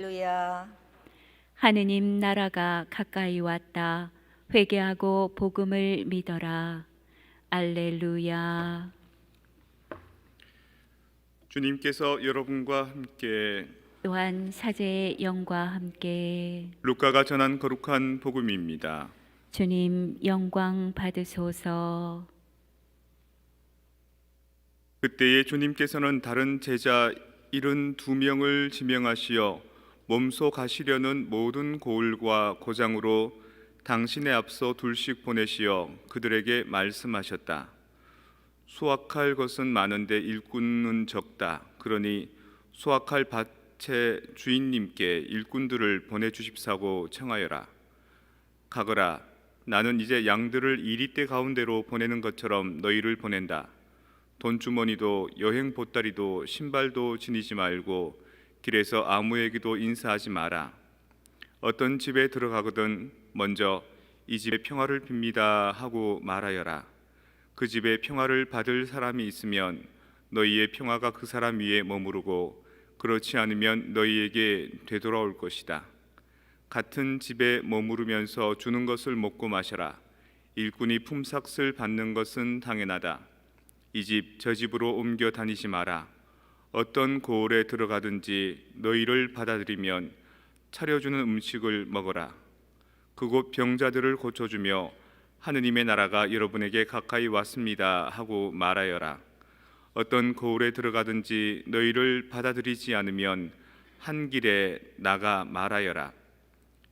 할렐루야. 하느님 나라가 가까이 왔다. 회개하고 복음을 믿어라. 알렐루야. 주님께서 여러분과 함께 또한 사제의 영과 함께 루카가 전한 거룩한 복음입니다. 주님 영광 받으소서. 그때에 주님께서는 다른 제자 72명을 지명하시어 몸소 가시려는 모든 고을과 고장으로 당신의 앞서 둘씩 보내시어 그들에게 말씀하셨다. 수확할 것은 많은데 일꾼은 적다. 그러니 수확할 밭의 주인님께 일꾼들을 보내주십사고 청하여라. 가거라. 나는 이제 양들을 이리떼 가운데로 보내는 것처럼 너희를 보낸다. 돈주머니도 여행 보따리도 신발도 지니지 말고 길에서 아무에게도 인사하지 마라. 어떤 집에 들어가거든 먼저 이 집에 평화를 빕니다 하고 말하여라. 그 집에 평화를 받을 사람이 있으면 너희의 평화가 그 사람 위에 머무르고 그렇지 않으면 너희에게 되돌아올 것이다. 같은 집에 머무르면서 주는 것을 먹고 마셔라. 일꾼이 품삯을 받는 것은 당연하다. 이 집 저 집으로 옮겨 다니지 마라. 어떤 고을에 들어가든지 너희를 받아들이면 차려주는 음식을 먹어라. 그곳 병자들을 고쳐주며 하느님의 나라가 여러분에게 가까이 왔습니다 하고 말하여라. 어떤 고을에 들어가든지 너희를 받아들이지 않으면 한 길에 나가 말하여라.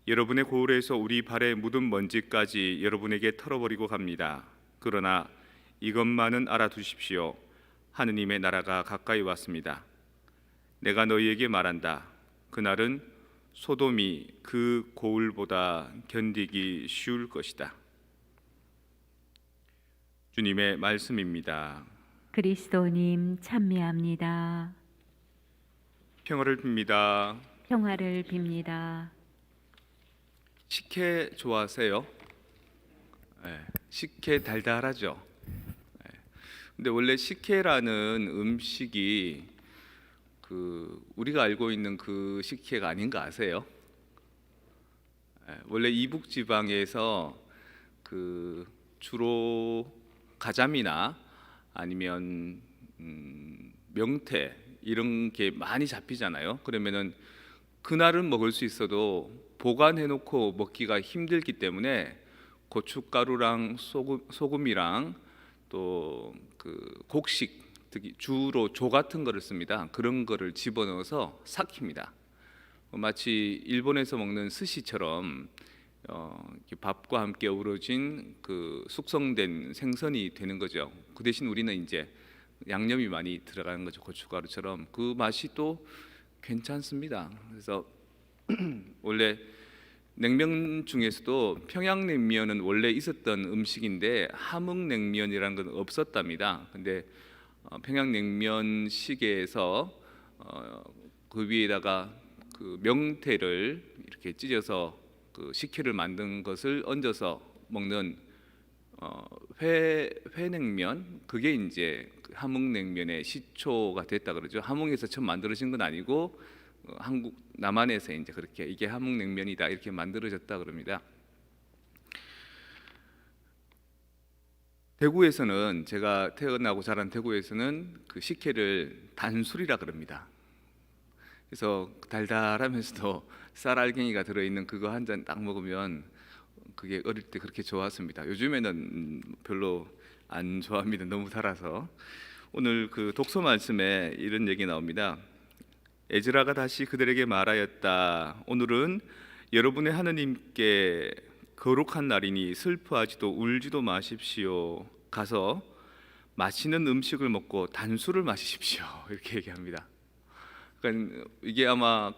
여러분의 고을에서 우리 발에 묻은 먼지까지 여러분에게 털어버리고 갑니다. 그러나 이것만은 알아두십시오. 하느님의 나라가 가까이 왔습니다. 내가 너희에게 말한다. 그날은 소돔이 그 고을보다 견디기 쉬울 것이다. 주님의 말씀입니다. 그리스도님 찬미합니다. 평화를 빕니다. 평화를 빕니다. 식혜 좋아하세요? 네, 식혜 달달하죠. 근데 원래 식혜라는 음식이 우리가 알고 있는 그 식혜가 아닌 거 아세요? 원래 이북 지방에서 주로 가자미나 아니면 명태 이런 게 많이 잡히잖아요. 그러면은 그날은 먹을 수 있어도 보관해 놓고 먹기가 힘들기 때문에 고춧가루랑 소금이랑 또 곡식, 특히 주로 조 같은 거를 씁니다. 그런 거를 집어넣어서 삭힙니다. 마치 일본에서 먹는 스시처럼 밥과 함께 어우러진 숙성된 생선이 되는 거죠. 그 대신 우리는 이제 양념이 많이 들어가는 거죠. 고춧가루처럼 그 맛이 또 괜찮습니다. 그래서 원래 냉면 중에서도 평양냉면은 원래 있었던 음식인데 함흥냉면이라는 건 없었답니다. 근데 평양냉면식에서 그 위에다가 명태를 이렇게 찢어서 식혜를 만든 것을 얹어서 먹는 회냉면, 그게 이제 함흥냉면의 시초가 됐다 그러죠. 함흥에서 처음 만들어진 건 아니고 한국 남한에서 이제 그렇게 이게 함흥냉면이다 이렇게 만들어졌다 그럽니다. 대구에서는, 제가 태어나고 자란 대구에서는 그 식혜를 단술이라 그럽니다. 그래서 달달하면서도 쌀알갱이가 들어있는 그거 한 잔 딱 먹으면 그게 어릴 때 그렇게 좋았습니다. 요즘에는 별로 안 좋아합니다. 너무 달아서. 오늘 독서 말씀에 이런 얘기 나옵니다. 에즈라가 다시 그들에게 말하였다. 오늘은 여러분의 하느님께 거룩한 날이니 슬퍼하지도 울지도 마십시오. 가서 맛있는 음식을 먹고 단술을 마시십시오. 이렇게 얘기합니다. 그러니까 이게 아마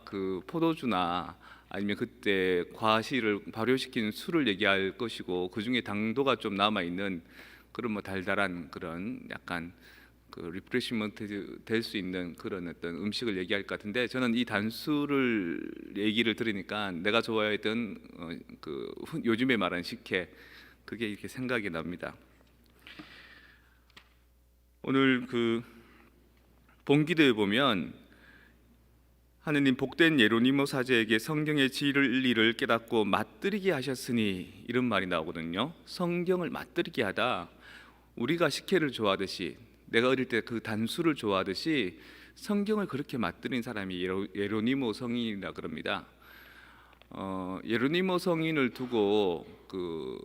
포도주나 아니면 그때 과실을 발효시킨 술을 얘기할 것이고, 그 중에 당도가 좀 남아 있는 그런 달달한 그런 약간 리프레시먼트 될 수 있는 그런 어떤 음식을 얘기할 것 같은데, 저는 이 단술을 얘기를 들으니까 내가 좋아했던 요즘에 말하는 식혜, 그게 이렇게 생각이 납니다. 오늘 본기도에 보면 하느님 복된 예로니모 사제에게 성경의 진리를 깨닫고 맛들이게 하셨으니, 이런 말이 나오거든요. 성경을 맛들이게 하다. 우리가 식혜를 좋아하듯이, 내가 어릴 때 그 단수를 좋아하듯이 성경을 그렇게 맛들인 사람이 예로니모 성인이라 그럽니다. 예로니모 성인을 두고 그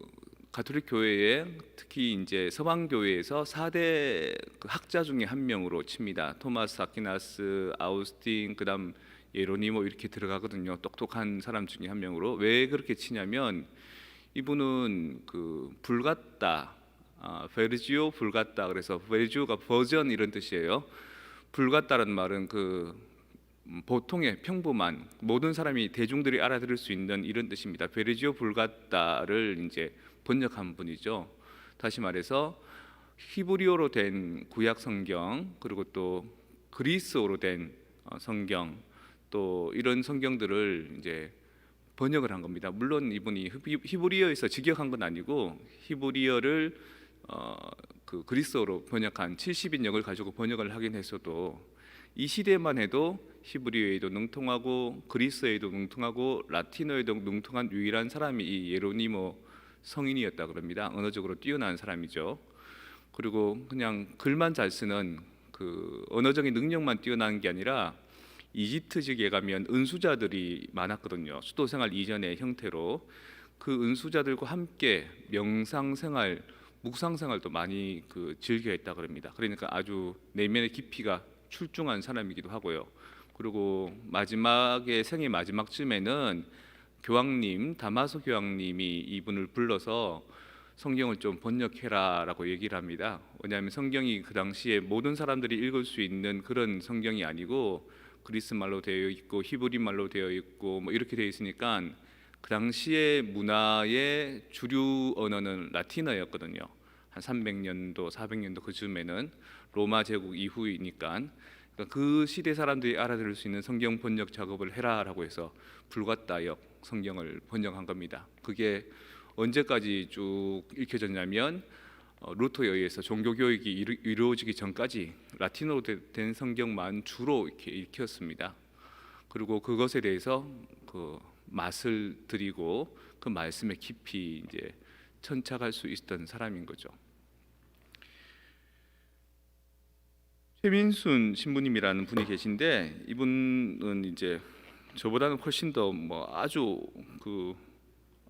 가톨릭 교회에, 특히 이제 서방 교회에서 4대 그 학자 중에 한 명으로 칩니다. 토마스 아퀴나스, 아우스틴, 그다음 예로니모 이렇게 들어가거든요. 똑똑한 사람 중에 한 명으로. 왜 그렇게 치냐면 이분은 그 불같다, 베르지오 불같다. 그래서 베르지오가 버전 이런 뜻이에요. 불같다는 말은 그 보통의 평범한 모든 사람이 대중들이 알아들을 수 있는 이런 뜻입니다. 베르지오 불같다를 이제 번역한 분이죠. 다시 말해서 히브리어로 된 구약 성경, 그리고 또 그리스어로 된 성경, 또 이런 성경들을 이제 번역을 한 겁니다. 물론 이분이 히브리어에서 직역한 건 아니고 히브리어를 그 그리스어로 번역한 70인역을 가지고 번역을 하긴 했어도 이 시대만 해도 히브리어에도 능통하고 그리스어에도 능통하고 라틴어에도 능통한 유일한 사람이 이 예로니모 성인이었다 그럽니다. 언어적으로 뛰어난 사람이죠. 그리고 그냥 글만 잘 쓰는 그 언어적인 능력만 뛰어난 게 아니라 이집트 지역에 가면 은수자들이 많았거든요. 수도 생활 이전의 형태로 그 은수자들과 함께 명상 생활, 묵상 생활도 많이 그 즐겨했다 그럽니다. 그러니까 아주 내면의 깊이가 출중한 사람이기도 하고요. 그리고 마지막에 생애 마지막쯤에는 교황님, 다마소 교황님이 이분을 불러서 성경을 좀 번역해라라고 얘기를 합니다. 왜냐하면 성경이 그 당시에 모든 사람들이 읽을 수 있는 그런 성경이 아니고 그리스 말로 되어 있고 히브리 말로 되어 있고 뭐 이렇게 되어 있으니까 그 당시의 문화의 주류 언어는 라틴어였거든요. 한 300년도, 400년도 그쯤에는 로마 제국 이후이니까 그러니까 그 시대 사람들이 알아들을 수 있는 성경 번역 작업을 해라라고 해서 불같다역 성경을 번역한 겁니다. 그게 언제까지 쭉 읽혀졌냐면 루터에 의해서 종교 교육이 이루어지기 전까지 라틴어로 된 성경만 주로 이렇게 읽혔습니다. 그리고 그것에 대해서 그 맛을 들이고 그 말씀에 깊이 이제 천착할 수 있었던 사람인 거죠. 최민순 신부님이라는 분이 계신데 이분은 이제 저보다는 훨씬 더 뭐 아주 그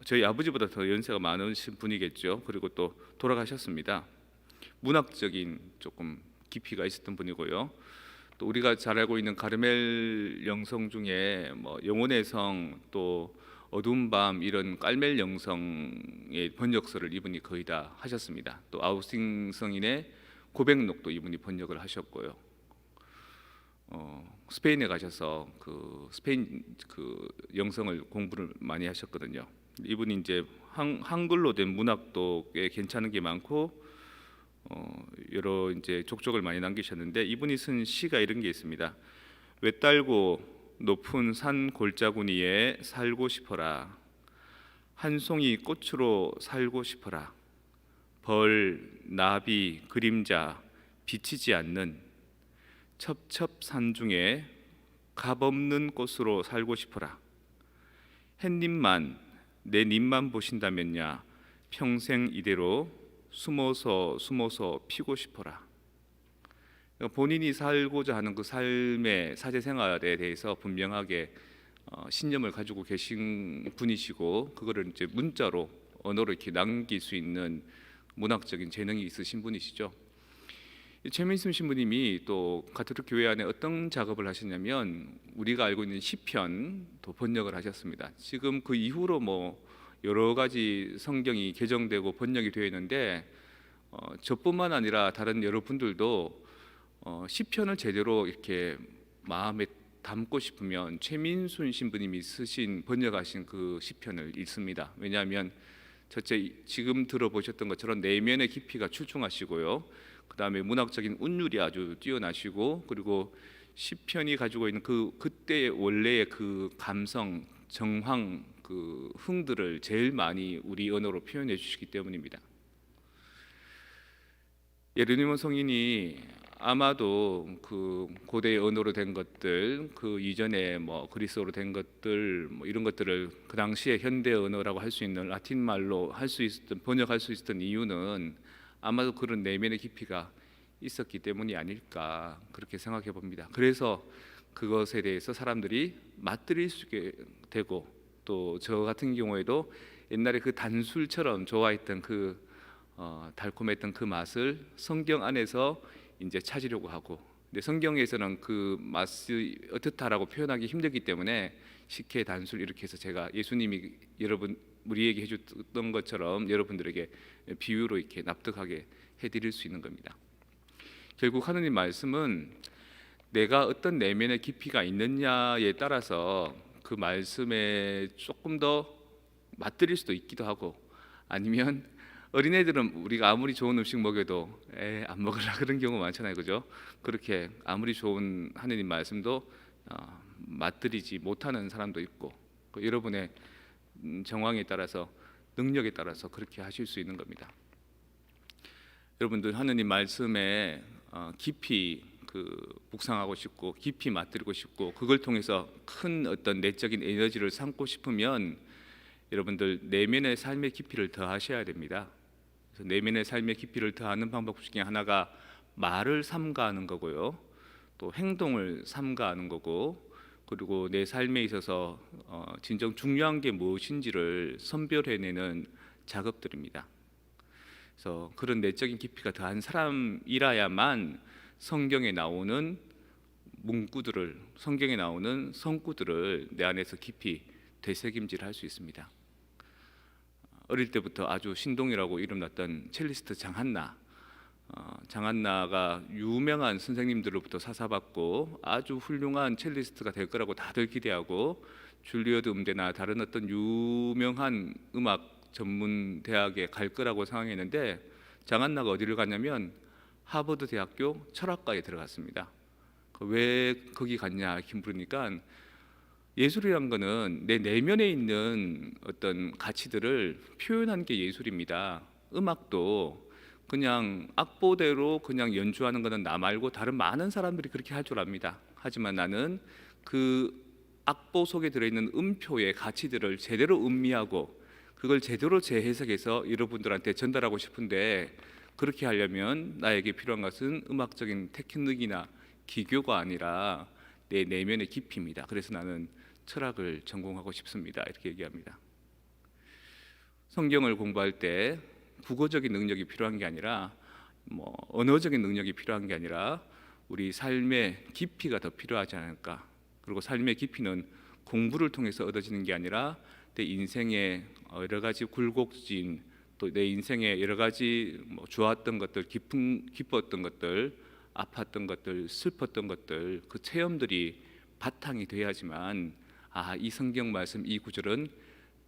저희 아버지보다 더 연세가 많으신 분이겠죠. 그리고 또 돌아가셨습니다. 문학적인 조금 깊이가 있었던 분이고요. 또 우리가 잘 알고 있는 가르멜 영성 중에 뭐 영혼의 성, 또 어두운 밤 이런 깔멜 영성의 번역서를 이분이 거의 다 하셨습니다. 또 아우스틴 성인의 고백록도 이분이 번역을 하셨고요. 스페인에 가셔서 그 스페인 그 영성을 공부를 많이 하셨거든요. 이분이 이제 한글로 된 문학도 꽤 괜찮은 게 많고 여러 이제 족적을 많이 남기셨는데 이분이 쓴 시가 이런 게 있습니다. 외딸고 높은 산 골짜구니에 살고 싶어라. 한 송이 꽃으로 살고 싶어라. 벌, 나비, 그림자 비치지 않는 첩첩산 중에 값없는 꽃으로 살고 싶어라. 햇님만 내 님만 보신다면야 평생 이대로 숨어서 피고 싶어라. 그러니까 본인이 살고자 하는 그 삶의 사제 생활에 대해서 분명하게 신념을 가지고 계신 분이시고 그거를 이제 문자로 언어로 이렇게 남길 수 있는 문학적인 재능이 있으신 분이시죠. 최민순 신부님이 또 가톨릭 교회 안에 어떤 작업을 하셨냐면 우리가 알고 있는 시편도 번역을 하셨습니다. 지금 그 이후로 뭐 여러 가지 성경이 개정되고 번역이 되어 있는데 저뿐만 아니라 다른 여러분들도 시편을 제대로 이렇게 마음에 담고 싶으면 최민순 신부님이 쓰신 번역하신 그 시편을 읽습니다. 왜냐하면 첫째 지금 들어보셨던 것처럼 내면의 깊이가 출중하시고요. 그 다음에 문학적인 운율이 아주 뛰어나시고 그리고 시편이 가지고 있는 그때의 원래의 그 감성, 정황, 그 흥들을 제일 많이 우리 언어로 표현해 주시기 때문입니다. 예루니모 성인이 아마도 그 고대의 언어로 된 것들, 그 이전에 뭐 그리스어로 된 것들, 뭐 이런 것들을 그 당시에 현대 언어라고 할 수 있는 라틴 말로 할 수 있었던, 번역할 수 있었던 이유는 아마도 그런 내면의 깊이가 있었기 때문이 아닐까 그렇게 생각해 봅니다. 그래서 그것에 대해서 사람들이 맛들일 수 있게 되고, 또 저 같은 경우에도 옛날에 그 단술처럼 좋아했던 그 달콤했던 그 맛을 성경 안에서 이제 찾으려고 하고, 근데 성경에서는 그 맛이 어떻다라고 표현하기 힘들기 때문에 식혜, 단술 이렇게 해서 제가 예수님이 여러분 우리에게 해줬던 것처럼 여러분들에게 비유로 이렇게 납득하게 해드릴 수 있는 겁니다. 결국 하느님 말씀은 내가 어떤 내면의 깊이가 있느냐에 따라서 그 말씀에 조금 더 맛들일 수도 있기도 하고, 아니면 어린애들은 우리가 아무리 좋은 음식 먹여도 안 먹으라 그런 경우 많잖아요, 그죠? 그렇게 아무리 좋은 하느님 말씀도 맛들이지 못하는 사람도 있고, 여러분의 정황에 따라서, 능력에 따라서 그렇게 하실 수 있는 겁니다. 여러분들 하느님 말씀에 깊이 묵상하고 싶고, 깊이 맛들고 싶고, 그걸 통해서 큰 어떤 내적인 에너지를 삼고 싶으면 여러분들 내면의 삶의 깊이를 더하셔야 됩니다. 그래서 내면의 삶의 깊이를 더하는 방법 중에 하나가 말을 삼가하는 거고요, 또 행동을 삼가하는 거고, 그리고 내 삶에 있어서 진정 중요한 게 무엇인지를 선별해내는 작업들입니다. 그래서 그런 내적인 깊이가 더한 사람이라야만 성경에 나오는 문구들을, 성경에 나오는 성구들을 내 안에서 깊이 되새김질할 수 있습니다. 어릴 때부터 아주 신동이라고 이름났던 첼리스트 장한나가 유명한 선생님들로부터 사사받고 아주 훌륭한 첼리스트가 될 거라고 다들 기대하고, 줄리어드 음대나 다른 어떤 유명한 음악 전문 대학에 갈 거라고 생각했는데, 장한나가 어디를 갔냐면 하버드 대학교 철학과에 들어갔습니다. 왜 거기 갔냐 이렇게 물으니까, 예술이란 거는 내 내면에 있는 어떤 가치들을 표현한 게 예술입니다. 음악도 그냥 악보대로 그냥 연주하는 거는 나 말고 다른 많은 사람들이 그렇게 할 줄 압니다. 하지만 나는 그 악보 속에 들어있는 음표의 가치들을 제대로 음미하고 그걸 제대로 재해석해서 여러분들한테 전달하고 싶은데, 그렇게 하려면 나에게 필요한 것은 음악적인 테크닉이나 기교가 아니라 내 내면의 깊이입니다. 그래서 나는 철학을 전공하고 싶습니다. 이렇게 얘기합니다. 성경을 공부할 때 국어적인 능력이 필요한 게 아니라, 언어적인 능력이 필요한 게 아니라 우리 삶의 깊이가 더 필요하지 않을까. 그리고 삶의 깊이는 공부를 통해서 얻어지는 게 아니라 내 인생의 여러 가지 굴곡진, 또 내 인생의 여러 가지 좋았던 것들, 기뻤던 것들, 아팠던 것들, 슬펐던 것들, 그 체험들이 바탕이 돼야지만 이 성경 말씀 이 구절은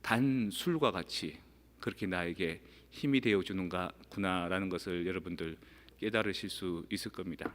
단 술과 같이 그렇게 나에게 힘이 되어 주는구나라는 것을 여러분들 깨달으실 수 있을 겁니다.